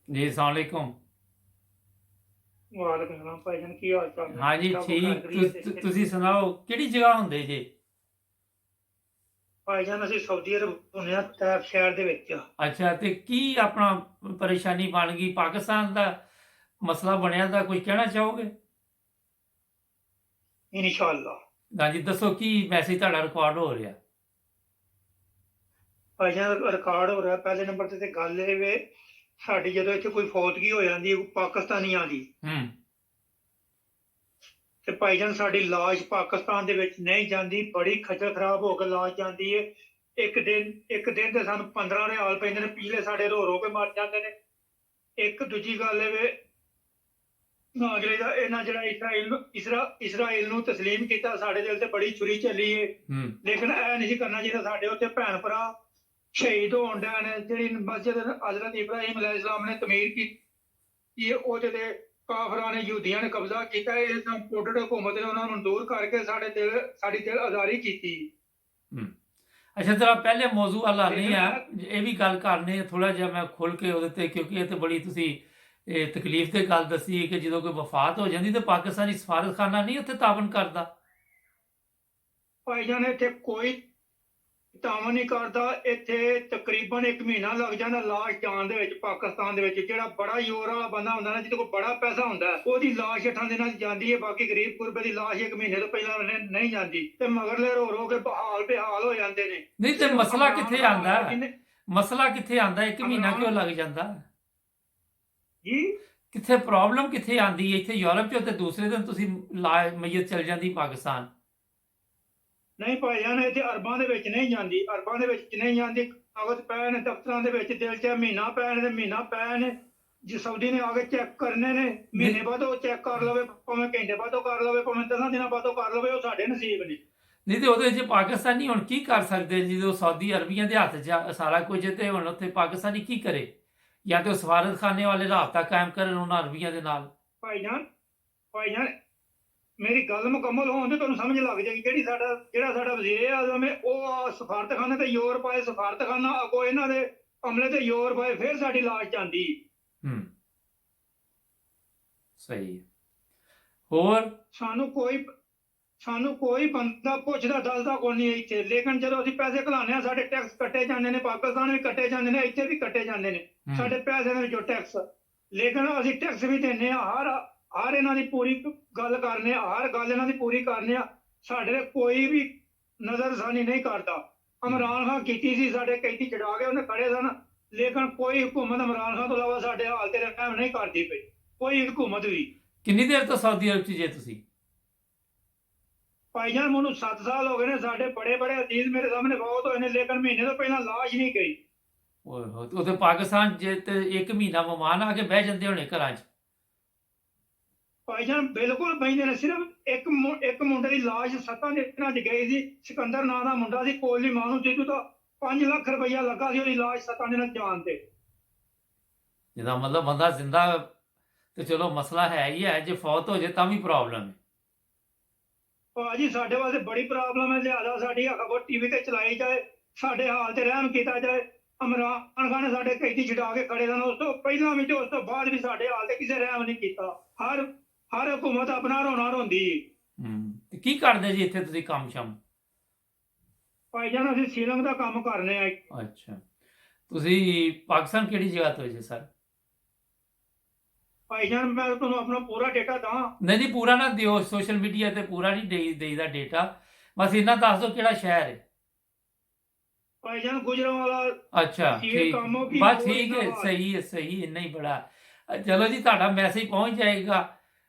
जी अस्सलाम वालेकुम। ਵਾਲੇਕੁਮ ਸਲਾਮ ਭਾਈਜਾਨ, ਕੀ ਹਾਲ ਚਾਲ ਨੇ? हाँ जी ਸਭ ठीक। ਖੈਰੀਅਤ ਹੈ ਇੱਥੇ? ਤੁਸੀਂ ਸੁਣਾਓ ਕਿਹੜੀ ਜਗ੍ਹਾ ਹੁੰਦੇ ਜੇ? ਭਾਈਜਾਨ ਅਸੀਂ ਸਾਊਦੀ ਅਰਬ ਹੁੰਦੇ ਹਾਂ, ਤੈਬ ਸ਼ਹਿਰ ਦੇ ਵਿੱਚ। ਅੱਛਾ, ਤੇ ਕੀ ਆਪਣਾ ਪਰੇਸ਼ਾਨੀ ਬਣ ਗਈ? ਪਾਕਿਸਤਾਨ ਦਾ ਮਸਲਾ ਬਣਿਆ ਤਾਂ ਕੁਝ ਕਹਿਣਾ ਚਾਹੋਗੇ? ਇਨਸ਼ਾਅੱਲਾ। ਹਾਂਜੀ ਦੱਸੋ, ਕੀ ਮੈਸੇਜ ਤੁਹਾਡਾ ਰਿਕਾਰਡ ਹੋ ਰਿਹਾ? ਭਾਈਜਾਨ ਰਿਕਾਰਡ ਹੋ ਰਿਹਾ। ਪਹਿਲੇ ਨੰਬਰ ਤੇ ਗੱਲ ਇਹ ਵੇ, ਸਾਡੀ ਜਦੋਂ ਇੱਥੇ ਕੋਈ ਫੌਤਗੀ ਹੋ ਜਾਂਦੀ ਹੈ ਪਾਕਿਸਤਾਨੀਆਂ ਦੀ, ਹੂੰ। ਤੇ ਭਾਈਜਾਨ ਸਾਡੀ ਲਾਸ਼ ਪਾਕਿਸਤਾਨ ਦੇ ਵਿੱਚ ਨਹੀਂ ਜਾਂਦੀ। ਬੜੀ ਖੱਜਲ ਖਰਾਬ ਹੋ ਕੇ ਲਾਸ਼ ਜਾਂਦੀ ਹੈ। ਇੱਕ ਦਿਨ ਤੇ ਸਾਨੂੰ 15 ਰਿਆਲ ਪੈਂਦੇ ਨੇ, ਪੀਲੇ ਸਾਡੇ ਰੋ ਰੋ ਕੇ ਮਰ ਜਾਂਦੇ ਨੇ। ਇੱਕ ਦੂਜੀ ਗੱਲ ਇਹ ਵੇ, ਅਗਲੇ ਦਾ ਇਹਨਾਂ ਜਿਹੜਾ ਇਸਰਾਈਲ ਨੂੰ ਤਸਲੀਮ ਕੀਤਾ, ਸਾਡੇ ਦਿਲ ਤੇ ਬੜੀ ਛੁਰੀ ਚੱਲੀ ਏ। ਹੂੰ। ਲੇਕਿਨ ਇਹ ਨਹੀਂ ਸੀ ਕਰਨਾ ਚਾਹੀਦਾ। ਸਾਡੇ ਉੱਤੇ ਭੈਣ ਭਰਾ ਸ਼ਹੀਦ ਹੋਣ ਡਏ ਨੇ। ਜਿਹੜੀ ਮਸਜਿਦ ਹਜ਼ਰਤ ਇਬਰਾਹੀਮ ਅਲੈਹਿਸਲਾਮ ਨੇ ਤਮੀਰ ਕੀਤੀ, ਉਹਦੇ ਤੇ ਕਾਫਰਾਂ ਨੇ, ਯਹੂਦੀਆਂ ਨੇ ਕਬਜ਼ਾ ਕੀਤਾ। ਇਹ ਸੰਪੋਰਟਡ ਹਕੂਮਤ ਨੇ ਉਹਨਾਂ ਨੂੰ ਦੂਰ ਕਰਕੇ ਸਾਡੀ ਦਿਲ ਆਜ਼ਾਰੀ ਕੀਤੀ। ਹੂੰ। ਅੱਛਾ, ਜਰਾ ਪਹਿਲੇ ਮੌਜੂ ਵੱਲ ਆਉਂਦੇ ਆ। ਇਹ ਵੀ ਗੱਲ ਕਰਨੀ ਥੋੜਾ ਜਿਹਾ ਮੈਂ ਖੁੱਲ ਕੇ ਉਹਦੇ ਤੇ, ਕਿਉਂਕਿ ਇਹ ਤੇ ਬੜੀ ਤੁਸੀਂ ਤਕਲੀਫ ਤੇ ਗੱਲ ਦੱਸੀ ਕਿ ਜਦੋਂ ਕੋਈ ਵਫਾਤ ਹੋ ਜਾਂਦੀ ਤੇ ਪਾਕਿਸਤਾਨੀ ਸਫਾਰਤਖਾਨਾ ਨਹੀਂ ਉੱਥੇ ਤਾਬਨ ਕਰਦਾ। ਭਾਈਜਾਨ ਇੱਥੇ ਕੋਈ ਤਾਮਨ ਨਹੀਂ ਕਰਦਾ। ਇੱਥੇ ਤਕਰੀਬਨ 1 ਮਹੀਨਾ ਲੱਗ ਜਾਂਦਾ ਲਾਸ਼ ਜਾਣ ਦੇ ਵਿੱਚ। ਪਾਕਿਸਤਾਨ ਦੇ ਵਿੱਚ ਜਿਹੜਾ ਬੜਾ ਜ਼ੋਰ ਵਾਲਾ ਬੰਦਾ ਹੁੰਦਾ ਨਾ, ਜਿਹਦੇ ਕੋਲ ਬੜਾ ਪੈਸਾ ਹੁੰਦਾ, ਉਹਦੀ ਲਾਸ਼ 8 ਦਿਨਾਂ 'ਚ ਜਾਂਦੀ ਹੈ। ਬਾਕੀ ਗਰੀਬ ਗੁਰਬੇ ਦੀ ਲਾਸ਼ 1 ਮਹੀਨੇ ਤੋਂ ਪਹਿਲਾਂ ਨਹੀਂ ਜਾਂਦੀ, ਤੇ ਮਗਰਲੇ ਰੋ ਰੋ ਕੇ ਬਹਾਲ ਬੇਹਾਲ ਹੋ ਜਾਂਦੇ ਨੇ। ਨਹੀਂ ਤੇ ਮਸਲਾ ਕਿੱਥੇ ਆਂਦਾ? ਜਿਹਨੇ- ਮਸਲਾ ਕਿੱਥੇ ਆਂਦਾ? 1 ਮਹੀਨਾ ਕਿਉਂ ਲੱਗ ਜਾਂਦਾ ਜੀ ਕਿੱਥੇ ਪ੍ਰੋਬਲਮ ਕਿੱਥੇ ਆਂਦੀ ਹੈ? ਇੱਥੇ ਯੂਰਪ 'ਚ ਤੇ ਦੂਸਰੇ ਦਿਨ ਤੁਸੀਂ ਮਈਤ ਚਲ ਜਾਂਦੀ ਪਾਕਿਸਤਾਨ। ਨਹੀਂ ਭਾਈਜਾਨ, ਇੱਥੇ ਅਰਬਾਂ ਦੇ ਵਿੱਚ ਨਹੀਂ ਜਾਂਦੀ। ਅਰਬਾਂ ਦੇ ਵਿੱਚ ਨਹੀਂ ਜਾਂਦੀ। ਕਾਗਜ਼ ਪਏ ਨੇ ਦਫ਼ਤਰਾਂ ਦੇ ਵਿੱਚ, ਦਿਲ 'ਚ ਮਹੀਨਾ ਪਏ ਨੇ ਤੇ ਮਹੀਨਾ ਪਏ ਨੇ। ਜੇ ਸਾਊਦੀ ਨੇ ਆ ਕੇ ਚੈੱਕ ਕਰਨੇ ਨੇ, ਮਹੀਨੇ ਬਾਅਦ ਉਹ ਚੈੱਕ ਕਰ ਲਵੇ, ਭਾਵੇਂ ਘੰਟੇ ਬਾਅਦੋਂ ਕਰ ਲਵੇ, ਭਾਵੇਂ 10 ਦਿਨਾਂ ਬਾਅਦੋਂ ਕਰ ਲਵੇ, ਉਹ ਸਾਡੇ ਨਸੀਬ ਨੇ। ਨਹੀਂ ਤੇ ਉਹਦੇ 'ਚ ਪਾਕਿਸਤਾਨੀ ਹੁਣ ਕੀ ਕਰ ਸਕਦੇ? ਜਦੋਂ ਸਾਊਦੀ ਅਰਬੀਆਂ ਦੇ ਹੱਥ 'ਚ ਸਾਰਾ ਕੁਝ ਤੇ ਹੁਣ ਉੱਥੇ ਪਾਕਿਸਤਾਨੀ ਕੀ ਕਰੇ? ਜਾਂ ਤੇ ਉਹ ਸਫਾਰਤਖਾਨੇ ਵਾਲੇ ਰਾਬਤਾ ਕਾਇਮ ਕਰਨ ਉਹਨਾਂ ਅਰਬੀਆਂ ਦੇ ਨਾਲ। ਭਾਈਜਾਨ ਭਾਈਜਾਨ ਮੇਰੀ ਗੱਲ ਮੁਕੰਮਲ ਹੋਣ ਤੇ ਤੁਹਾਨੂੰ ਸਮਝ ਲੱਗ ਜਾਏਗੀ। ਜਿਹੜਾ ਸਾਡਾ ਵਜ਼ੀਰ ਆਜ਼ਮ ਹੈ, ਉਹ ਸਫਾਰਤਖਾਨੇ ਤੇ ਜ਼ੋਰ ਪਾਏ, ਸਫਾਰਤਖਾਨਾ ਅੱਗੋਂ ਇਹਨਾਂ ਦੇ ਅਮਲੇ ਤੇ ਜ਼ੋਰ ਪਾਏ, ਫਿਰ ਸਾਡੀ ਲਾਸ਼ ਜਾਂਦੀ। ਹੂੰ। ਸਹੀ ਹੈ। ਹੋਰ ਸਾਨੂੰ ਕੋਈ ਬੰਦਾ ਪੁੱਛਦਾ ਦੱਸਦਾ ਕੋਈ ਨਹੀਂ ਇੱਥੇ। ਲੇਕਿਨ ਜਦੋਂ ਅਸੀਂ ਪੈਸੇ ਘਲਾਉਂਦੇ ਹਾਂ, ਸਾਡੇ ਟੈਕਸ ਕੱਟੇ ਜਾਂਦੇ ਨੇ। ਪਾਕਿਸਤਾਨ ਵੀ ਕੱਟੇ ਜਾਂਦੇ ਨੇ, ਇੱਥੇ ਵੀ ਕੱਟੇ ਜਾਂਦੇ ਨੇ ਸਾਡੇ ਪੈਸੇ ਦੇ ਵਿੱਚੋਂ ਟੈਕਸ। ਲੇਕਿਨ ਅਸੀਂ ਟੈਕਸ ਵੀ ਦਿੰਦੇ ਹਾਂ। ਹਰ ਇਹਨਾਂ ਦੀ ਪੂਰੀ ਗੱਲ ਕਰਨੇ ਆ, ਹਰ ਗੱਲ ਇਹਨਾਂ ਦੀ ਪੂਰੀ ਕਰਨੇ ਆ। ਸਾਡੇ ਤੇ ਕੋਈ ਵੀ ਨਜ਼ਰਸਾਨੀ ਨਹੀਂ ਕਰਦਾ। ਇਮਰਾਨ ਖਾਨ ਕੀਤੀ ਸੀ, ਸਾਡੇ ਕੈਦੀ ਚੜਾ ਕੇ ਉਹਨੇ ਖੜੇ ਸਨ। ਲੇਕਿਨ ਕੋਈ ਹੁਕੂਮਤ ਇਮਰਾਨ ਖਾਨ ਤੋਂ ਇਲਾਵਾ ਸਾਡੇ ਹਾਲ ਤੇ ਰਹਿਮ ਨਹੀਂ ਕਰਦੀ ਪਈ, ਕੋਈ ਹੁਕੂਮਤ ਵੀ। ਕਿੰਨੀ ਦੇਰ ਤੋਂ ਸਾਊਦੀ ਅਰਬ 'ਚ ਜੇ ਤੁਸੀਂ? ਭਾਈਜਾਨ ਮੈਨੂੰ 7 ਸਾਲ ਹੋ ਗਏ ਨੇ। ਸਾਡੇ ਬੜੇ ਬੜੇ ਅਜ਼ੀਜ਼ ਮੇਰੇ ਸਾਹਮਣੇ ਬਹੁਤ ਹੋਏ ਨੇ, ਲੇਕਿਨ ਮਹੀਨੇ ਤੋਂ ਪਹਿਲਾਂ ਲਾਸ਼ ਨਹੀਂ ਗਈ। ਓਏ ਹੋਏ, ਉਥੇ ਪਾਕਿਸਤਾਨ ਜੇ ਤੇ 1 ਮਹੀਨਾ ਮਹਿਮਾਨ ਆ ਕੇ ਬਹਿ ਜਾਂਦੇ ਹੋਣੇ ਘਰਾਂ 'ਚ। ਭਾਈਜਾਨ ਬਿਲਕੁਲ ਬਹਿੰਦੇ ਨੇ। ਸਿਰਫ ਇੱਕ ਮੁੰਡੇ ਦੀ ਲਾਸ਼ 7 ਦਿਨਾਂ 'ਚ ਗਈ ਸੀ। ਸਿਕੰਦਰ ਨਾਂ ਦਾ ਮੁੰਡਾ ਸੀ, ਕੋਲੀ ਮਾਂ ਨੂੰ, ਜਿਹਨੂੰ ਤਾਂ 5 ਲੱਖ ਰੁਪਈਆ ਲੱਗਾ ਸੀ ਉਹਦੀ ਲਾਸ਼ 7 ਦਿਨਾਂ 'ਚ ਜਾਣ ਤੇ। ਜਿਹਦਾ ਮਤਲਬ ਬੰਦਾ ਜ਼ਿੰਦਾ ਤੇ ਚਲੋ ਮਸਲਾ ਹੈ ਹੀ ਹੈ, ਜੇ ਫੌਤ ਹੋ ਜੇ ਤਾਂ ਵੀ ਪ੍ਰੋਬਲਮ ਹੈ। ਭਾਜੀ ਸਾਡੇ ਵਾਸਤੇ ਬੜੀ ਪ੍ਰੋਬਲਮ ਹੈ। ਲਿਹਾਜ਼ਾ ਸਾਡੀ ਖਬਰ ਟੀਵੀ ਤੇ ਚਲਾਈ ਜਾਏ, ਸਾਡੇ ਹਾਲ ਤੇ ਰਹਿਮ ਕੀਤਾ ਜਾਏ। ਇਮਰਾਨ ਖਾਨ ਨੇ ਸਾਡੇ ਕੈਦੀ ਛਡਾ ਕੇ ਖੜੇ ਸਨ, ਉਸ ਤੋਂ ਪਹਿਲਾਂ ਵੀ ਤੇ ਉਸ ਤੋਂ ਬਾਅਦ ਵੀ ਸਾਡੇ ਹਾਲ ਤੇ ਕਿਸੇ ਰਹਿਮ ਨਹੀਂ ਕੀਤਾ। ਹਰ ਹਕੂਮਤ ਆਪਣਾ ਰੋਣਾ ਰੋਂਦੀ। ਤੇ ਕੀ ਕਰਦੇ ਜੀ ਇੱਥੇ ਤੁਸੀਂ ਕੰਮ ਸ਼ਮ? ਭਾਈਜਾਨ ਅਸੀਂ ਸੀਲਿੰਗ ਦਾ ਕੰਮ ਕਰਨੇ ਆ। ਅੱਛਾ, ਤੁਸੀਂ ਪਾਕਿਸਤਾਨ ਕਿਹੜੀ ਜਗ੍ਹਾ ਤੋਂ ਜੀ ਸਰ? ਭਾਈਜਾਨ ਮੈਂ ਤੁਹਾਨੂੰ ਆਪਣਾ ਪੂਰਾ ਡੇਟਾ ਦਾਂ? ਨਹੀਂ ਨਹੀਂ, ਪੂਰਾ ਨਾ ਦਿਓ, ਸੋਸ਼ਲ ਮੀਡੀਆ ਤੇ ਪੂਰਾ ਨਹੀਂ ਦੇਈਦਾ ਡੇਟਾ। ਬਸ ਇੰਨਾ ਦੱਸ ਦਿਓ ਕਿਹੜਾ ਸ਼ਹਿਰ ਹੈ। ਭਾਈਜਾਨ ਗੁਜਰਾਂਵਾਲਾ। ਅੱਛਾ ਠੀਕ, ਬਸ ਠੀਕ ਹੈ, ਸਹੀ ਇੰਨਾ ਹੀ ਬੜਾ। ਚਲੋ ਜੀ, ਤੁਹਾਡਾ ਮੈਸੇਜ ਪਹੁੰਚ ਜਾਏਗਾ।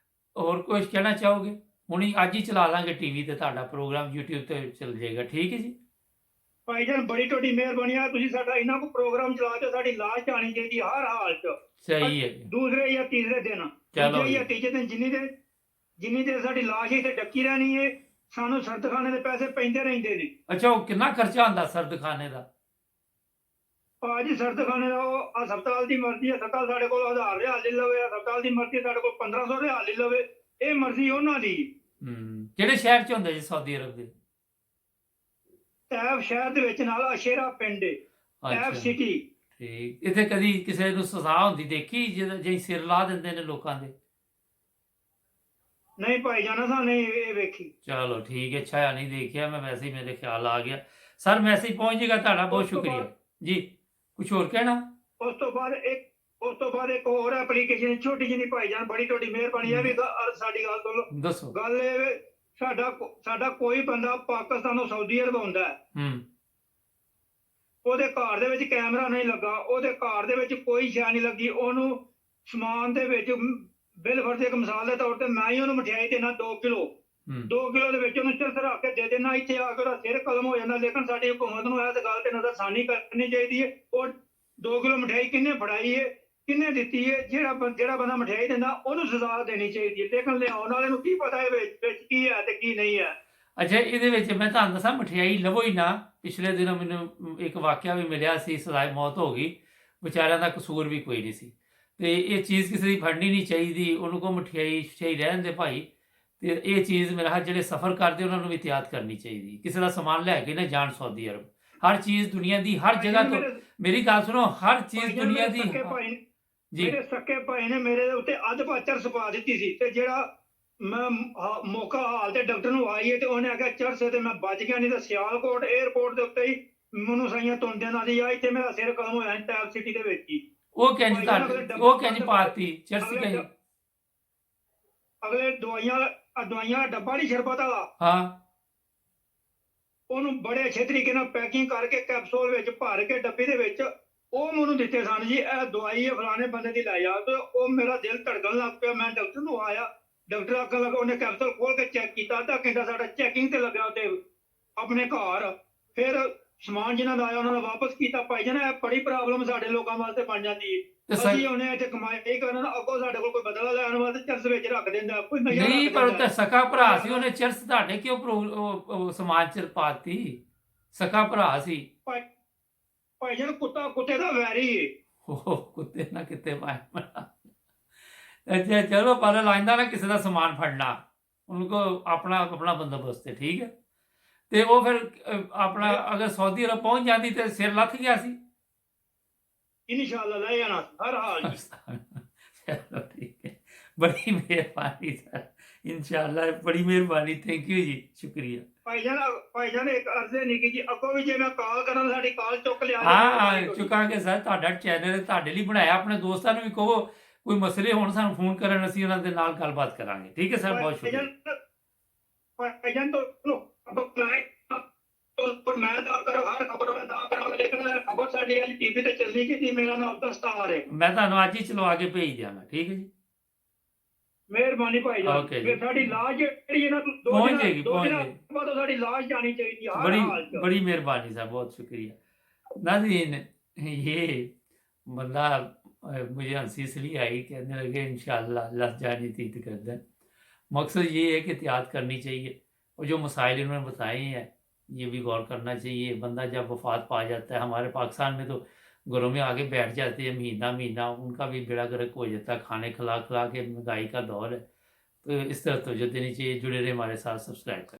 ਹੋਰ ਕੁਝ ਕਹਿਣਾ ਚਾਹੋਗੇ? ਹੁਣੀ ਅੱਜ ਹੀ ਚਲਾ ਲਾਂਗੇ ਟੀਵੀ ਤੇ, ਤੁਹਾਡਾ ਪ੍ਰੋਗਰਾਮ YouTube ਤੇ ਚੱਲ ਜਾਏਗਾ। ਠੀਕ ਹੈ ਜੀ। ਭਾਈਜਾਨ ਬੜੀ ਤੁਹਾਡੀ ਮਿਹਰਬਾਨੀ ਆ। ਤੁਸੀਂ ਸਾਡਾ ਇਹਨਾਂ ਕੋ ਪ੍ਰੋਗਰਾਮ ਚਲਾ ਕੇ ਸਾਡੀ ਲਾਸ਼ ਜਾਣੀ ਚਾਹੀਦੀ ਹਰ ਹਾਲ 'ਚ। ਸਹੀ ਹੈ। ਦੂਸਰੇ ਜਾਂ ਤੀਸਰੇ ਦਿਨ, ਦੂਜੇ ਜਾਂ ਤੀਜੇ ਦਿਨ, ਜਿੰਨੀ ਦੇਰ ਸਾਡੀ ਲਾਸ਼ ਇੱਥੇ ਡੱਕੀ ਰਹਿਣੀ ਹੈ, ਸਾਨੂੰ ਸਰਦਖਾਨੇ ਦੇ ਪੈਸੇ ਪੈਂਦੇ ਰਹਿੰਦੇ ਨੇ। ਅੱਛਾ, ਉਹ ਕਿੰਨਾ ਖਰਚਾ ਹੁੰਦਾ ਸਰਦਖਾਨੇ ਦਾ? ਭਾਜੀ ਸਰਦਖਾਨੇ ਦਾ ਉਹ ਹਸਪਤਾਲ ਦੀ ਮਰਜ਼ੀ ਹੈ। ਹਸਪਤਾਲ ਸਾਡੇ ਕੋਲ 1000 ਰਿਆਲ ਲੈ ਲਵੇ, ਹਸਪਤਾਲ ਦੀ ਮਰਜ਼ੀ ਸਾਡੇ ਕੋਲ 1500 ਰਿਆਲ ਲੈ ਲਵੇ। ਇਹ ਮਰਜ਼ੀ ਉਹਨਾਂ ਦੀ। ਕਿਹੜੇ ਸ਼ਹਿਰ 'ਚ ਹੁੰਦਾ ਜੀ ਸਾਊਦੀ ਅਰਬ ਦੇ? ਤੈਬ ਸ਼ਹਿਰ ਦੇ ਵਿੱਚ ਨਾਲ ਅਸ਼ੇਰਾ ਪਿੰਡ ਹੈ, ਤੈਬ ਸਿਟੀ। ਠੀਕ ਇੱਥੇ ਕਦੀ ਕਿਸੇ ਨੂੰ ਸਜ਼ਾ ਹੁੰਦੀ ਦੇਖੀ ਜਿਹੀ ਸਿਰ ਲਾ ਦਿੰਦੇ ਨੇ ਲੋਕਾਂ ਦੇ? ਨਹੀਂ ਭਾਈ ਜਾਨਾ ਸਾਹਿਬ ਨਹੀਂ ਇਹ ਵੇਖੀ। ਚਲੋ ਠੀਕ ਹੈ, ਅੱਛਾ ਨਹੀਂ ਦੇਖਿਆ ਮੈਂ, ਵੈਸੇ ਹੀ ਮੇਰੇ ਖਿਆਲ ਆ ਗਿਆ। ਸਰ ਮੈਸੇਜ ਪਹੁੰਚ ਜਾਏਗਾ ਤੁਹਾਡਾ, ਬਹੁਤ ਉਸ ਤੋਂ ਸ਼ੁਕਰੀਆ ਬਾਅਦ ਜੀ। ਕੁਝ ਹੋਰ ਕਹਿਣਾ? ਉਸ ਤੋਂ ਬਾਅਦ ਇੱਕ ਹੋਰ ਐਪਲੀਕੇਸ਼ਨ ਛੋਟੀ ਜਿਹੀ ਭਾਈ ਜਾਨ, ਬੜੀ ਤੁਹਾਡੀ ਮਿਹਰਬਾਨੀ ਹੈ ਵੀ ਸਾਡੀ ਗੱਲ ਸੁਣ ਲਓ। ਦੱਸੋ। ਗੱਲ ਇਹ ਵੇ, ਸਾਡਾ ਕੋਈ ਬੰਦਾ ਪਾਕਿਸਤਾਨੋਂ ਸਾਊਦੀ ਅਰਬ ਆਉਂਦਾ ਹੈ, ਉਹਦੇ ਘਰ ਦੇ ਵਿੱਚ ਕੈਮਰਾ ਨਹੀਂ ਲੱਗਾ, ਉਹਦੇ ਘਰ ਦੇ ਵਿੱਚ ਕੋਈ ਸ਼ੈ ਨਹੀਂ ਲੱਗੀ, ਉਹਨੂੰ ਸਮਾਨ ਦੇ ਵਿੱਚ ਬਿੱਲ ਫੜਦੇ, ਇੱਕ ਮਿਸਾਲ ਦੇ ਤੌਰ ਤੇ ਮੈਂ ਹੀ ਉਹਨੂੰ ਮਠਿਆਈ ਦੇਣਾ 2 ਕਿਲੋ, 2 ਕਿਲੋ ਦੇ ਵਿੱਚ ਉਹਨੂੰ ਸਿਰਫ ਰੱਖ ਕੇ ਦੇ ਦੇਣਾ, ਇੱਥੇ ਆ ਕੇ ਉਹਦਾ ਸਿਰ ਕਲਮ ਹੋ ਜਾਂਦਾ। ਲੇਕਿਨ ਸਾਡੀ ਹੁਕੂਮਤ ਨੂੰ ਇਸ ਗੱਲ ਤੇ ਨਜ਼ਰਸਾਨੀ ਕਰਨੀ ਚਾਹੀਦੀ ਹੈ। ਉਹ 2 ਕਿਲੋ ਮਠਿਆਈ ਕਿੰਨੇ ਫੜਾਈ ਹੈ, ਕਿੰਨੇ ਦਿੱਤੀ ਹੈ, ਜਿਹੜਾ ਬੰਦਾ ਮਠਿਆਈ ਦਿੰਦਾ ਉਹਨੂੰ ਸਜ਼ਾ ਦੇਣੀ ਚਾਹੀਦੀ ਹੈ। ਲੇਕਿਨ ਲਿਆਉਣ ਵਾਲੇ ਨੂੰ ਕੀ ਪਤਾ ਹੈ ਵਿੱਚ ਕੀ ਹੈ ਤੇ ਕੀ ਨਹੀਂ ਹੈ। ਅੱਛਾ ਇਹਦੇ ਵਿੱਚ ਮੈਂ ਤੁਹਾਨੂੰ ਦੱਸਾਂ, ਮਠਿਆਈ ਲਵੋ ਹੀ ਨਾ। ਪਿਛਲੇ ਦਿਨੋਂ ਮੈਨੂੰ ਇੱਕ ਵਾਕਿਆ ਵੀ ਮਿਲਿਆ ਸੀ, ਸਜ਼ਾਏ ਮੌਤ ਹੋ ਗਈ, ਵਿਚਾਰਿਆਂ ਦਾ ਕਸੂਰ ਵੀ ਕੋਈ ਨਹੀਂ ਸੀ। ਤੇ ਇਹ ਚੀਜ਼ ਕਿਸੇ ਦੀ ਫੜਨੀ ਨਹੀਂ ਚਾਹੀਦੀ, ਉਹਨੂੰ ਕੋ ਮਠਿਆਈ ਰਹਿਣ ਦੇ ਭਾਈ। ਤੇ ਇਹ ਚੀਜ਼ ਮੇਰਾ ਹੱਥ ਜਿਹੜੇ ਸਫ਼ਰ ਕਰਦੇ ਉਹਨਾਂ ਨੂੰ ਵੀ ਇhtiyat ਕਰਨੀ ਚਾਹੀਦੀ। ਕਿਸੇ ਦਾ ਸਮਾਨ ਲੈ ਕੇ ਨਾ ਜਾਣ ਸਾਊਦੀ ਅਰਬ। ਹਰ ਚੀਜ਼ ਦੁਨੀਆ ਦੀ ਹਰ ਜਗ੍ਹਾ ਤੋਂ, ਮੇਰੀ ਗੱਲ ਸੁਣੋ, ਹਰ ਚੀਜ਼ ਦੁਨੀਆ ਦੀ ਜੀ। ਮੇਰੇ ਸੱਕੇ ਭਾਈ ਨੇ ਮੇਰੇ ਉੱਤੇ ਅੱਧ ਪਾਚਰ ਸਪਾ ਦਿੱਤੀ ਸੀ, ਤੇ ਜਿਹੜਾ ਮੈਂ ਮੌਕਾ ਹਾਲ ਤੇ ਡਾਕਟਰ ਨੂੰ ਆਈਏ ਤੇ ਉਹਨੇ ਆਖਿਆ ਚਰਸ ਤੇ ਮੈਂ ਬਚ ਗਿਆ, ਨਹੀਂ ਤਾਂ ਸਿਆਲਕੋਟ 에ਅਰਪੋਰਟ ਦੇ ਉੱਤੇ ਹੀ ਮੈਨੂੰ ਸਾਈਆਂ ਤੁੰਦਿਆਂ ਨਾਲ ਦੀ ਆ, ਇੱਥੇ ਮੇਰਾ ਸਿਰ ਕਲਮ ਹੋਇਆ ਟੈਪ ਸਿਟੀ ਦੇ ਵਿੱਚ ਹੀ। ਉਹ ਕਹਿੰਦੀ ਪਾਤੀ ਚਰਸ ਕਹੀ ਅਗਲੇ ਦਵਾਈਆਂ ਦਾ ਡੱਬਾ ਨਹੀਂ ਸ਼ਰਬਤ ਵਾਲਾ, ਹਾਂ, ਉਹਨੂੰ ਬੜੇ ਅੱਛੇ ਤਰੀਕੇ ਨਾਲ ਪੈਕਿੰਗ ਕਰਕੇ ਕੈਪਸੂਲ ਵਿੱਚ ਭਰ ਕੇ ਡੱਬੇ ਦੇ ਵਿੱਚ ਉਹ ਮੈਨੂੰ ਦਿੱਤੇ ਸਨ ਜੀ, ਇਹ ਦਵਾਈ ਹੈ ਫਲਾਣੇ ਬੰਦੇ ਦੀ ਲੈ ਜਾ। ਤੇ ਉਹ ਮੇਰਾ ਦਿਲ ਧੜਕਣ ਲੱਗ ਪਿਆ। ਮੈਂ ਡਾਕਟਰ ਨੂੰ ਆਇਆ, ਡਾਕਟਰ ਆਖਣ ਲੱਗਾ, ਉਹਨੇ ਕੈਪਸੂਲ ਖੋਲ ਕੇ ਚੈੱਕ ਕੀਤਾ, ਅੱਧਾ ਘੰਟਾ ਸਾਡਾ ਚੈਕਿੰਗ ਤੇ ਲੱਗਿਆ ਉੱਤੇ ਆਪਣੇ ਘਰ। ਫਿਰ ਸਮਾਨ ਜਿਹਨਾਂ ਦਾ ਆਇਆ ਉਹਨਾਂ ਦਾ ਵਾਪਸ ਕੀਤਾ। ਭਾਈ ਜਾਨ ਇਹ ਬੜੀ ਪ੍ਰੋਬਲਮ ਸਾਡੇ ਲੋਕਾਂ ਵਾਸਤੇ ਬਣ ਜਾਂਦੀ ਹੈ। ਅਸੀਂ ਉਹਨੇ ਇੱਥੇ ਕਮਾਈ ਕਰਨ, ਅੱਗੋਂ ਸਾਡੇ ਕੋਲ ਕੋਈ ਬਦਲਾ ਲੈਣ ਵਾਸਤੇ ਚਰਸ ਵਿੱਚ ਰੱਖ ਦਿੰਦਾ, ਕੋਈ ਨਹੀਂ। ਪਰ ਉਹ ਸਕਾ ਭਰਾ ਸੀ, ਉਹਨੇ ਚਰਸ ਤੁਹਾਡੇ ਕਿਉਂ ਸਮਾਜ ਚ ਪਾਤੀ? ਸਕਾ ਭਰਾ ਸੀ ਭਾਈ ਜਾਨ, ਕੁੱਤਾ ਕੁੱਤੇ ਦਾ ਵੈਰੀ ਹੈ। ਕੁੱਤੇ ਨਾ ਕਿਤੇ ਪਾਇਆ। ਅੱਛਾ ਚਲੋ, ਪਰ ਲਾਇੰਦਾ ਨਾ ਕਿਸੇ ਦਾ ਸਮਾਨ ਫੜਨਾ, ਉਹਨੂੰ ਕੋ ਆਪਣਾ ਬੰਦੋਬਸਤ ਹੈ, ਠੀਕ ਹੈ। ਤੇ ਉਹ ਫਿਰ ਆਪਣਾ ਅਗਰ ਸਾਊਦੀ ਅਰਬ ਪਹੁੰਚ ਜਾਂਦੀ ਤੇ ਸਿਰ ਲੱਥ ਗਿਆ ਸੀ। ਇਨਸ਼ਾਅੱਲਾ ਲੈ ਜਾਣਾ ਹਰ ਹਾਲ ਚ। ਚਲੋ ਠੀਕ ਹੈ, ਬੜੀ ਮਿਹਰਬਾਨੀ ਸਰ, ਇਨਸ਼ਾਅੱਲਾ, ਬੜੀ ਮਿਹਰਬਾਨੀ, ਥੈਂਕ ਯੂ ਜੀ, ਸ਼ੁਕਰੀਆ। ਭਾਈ ਜਾਨ ਇੱਕ ਅਰਜ਼ੇ ਨਿੱਕੀ ਜੀ, ਅੱਗੋਂ ਵੀ ਜੇ ਮੈਂ ਕਾਲ ਕਰਾਂ ਸਾਡੀ ਕਾਲ ਚੁੱਕ ਲਿਆ। ਹਾਂ ਚੁੱਕਾਂਗੇ ਸਰ, ਤੁਹਾਡਾ ਚੈਨਲ ਤੁਹਾਡੇ ਲਈ ਬਣਾਇਆ, ਆਪਣੇ ਦੋਸਤਾਂ ਨੂੰ ਵੀ ਕਹੋ ਕੋਈ ਮਸਲੇ ਹੋਣ ਸਾਨੂੰ ਫੋਨ ਕਰਨ, ਅਸੀਂ ਉਹਨਾਂ ਦੇ ਨਾਲ ਗੱਲਬਾਤ ਕਰਾਂਗੇ, ਠੀਕ ਹੈ ਸਰ, ਬਹੁਤ ਸ਼ੁਕਰੀਆ। ਭਾਈ ਜਾਨ ਮੈਂ ਤਾਂ ਕਰੋ ਹਰ ਖਬਰ ਮੈਂ ਤਾਂ ਕਰਾਂ, ਲੇਕਿਨ ਖਬਰ ਸਾਡੀ ਅੱਜ ਟੀਵੀ ਤੇ ਚੱਲਦੀ ਕਿ ਮੇਰਾ ਨਾਮ ਦਸਤਾਰ ਹੈ। ਮੈਂ ਤੁਹਾਨੂੰ ਅੱਜ ਹੀ ਚਲਵਾ ਕੇ ਭੇਜ ਦਿਆਂਗਾ, ਠੀਕ ਹੈ ਜੀ, ਮਿਹਰਬਾਨੀ ਭਾਈ ਜਾਨ। ਫਿਰ ਸਾਡੀ ਲਾਸ਼ ਜਿਹੜੀ ਇਹਨਾਂ ਪਹੁੰਚ ਜਾਏਗੀ ਬਾਅਦ ਸਾਡੀ ਲਾਸ਼ ਜਾਣੀ ਚਾਹੀਦੀ ਹੈ ਹਰ ਹਾਲ ਚ। बड़ी मेहरबानी साहब, बहुत शुक्रिया। नाज़रीन, ये बंदा मुझे हंसी इसलिए आई, कहने लगे इंशाअल्लाह लस जानी थी तो कर दें। मकसद ये है कि एहतियात करनी चाहिए, और जो मसाइल इन्होंने बताए हैं ये भी गौर करना चाहिए। बंदा जब वफात पा जाता है, हमारे पाकिस्तान में तो घरों में आगे बैठ जाते हैं महीना, उनका भी बेड़ा गर्क हो जाता है, खाने खिला के महंगाई का दौर है। तो इस तरह तवज्जो देनी चाहिए। जुड़े रहे हमारे साथ, सब्सक्राइब करें।